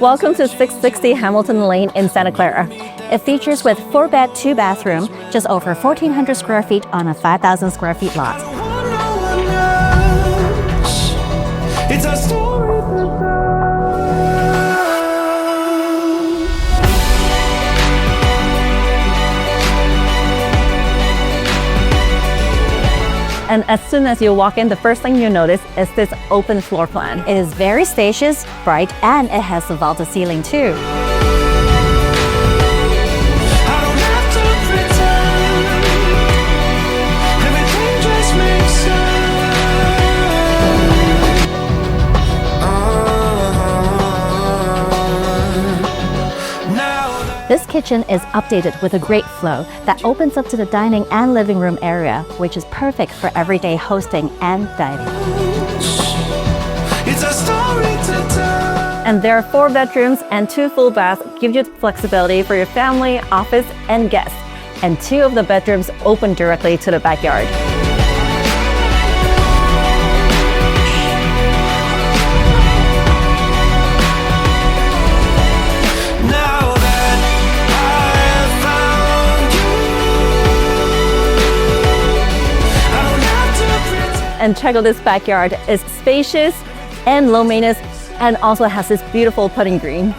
Welcome to 660 Hamilton Lane in Santa Clara. It features with 4-bed, 2-bathroom, just over 1,400 square feet on a 5,000 square feet lot. It's a story. And as soon as you walk in, the first thing you notice is this open floor plan. It is very spacious, bright, and it has a vaulted ceiling too. I don't have to pretend. Everything just makes sense. Now that This kitchen is updated with a great flow that opens up to the dining and living room area, which is perfect for everyday hosting and dining. it's a story to tell. And there are 4 bedrooms and 2 full baths, give you flexibility for your family, office, and guests. And 2 of the bedrooms open directly to the backyard. Now that I have found you, I don't have to pretend. And check out this backyard. It's spacious and low maintenance, and also has this beautiful putting green.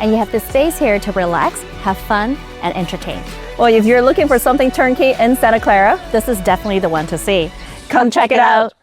And you have the space here to relax, have fun, and entertain. Well, if you're looking for something turnkey in Santa Clara, This is definitely the one to see. come check it out.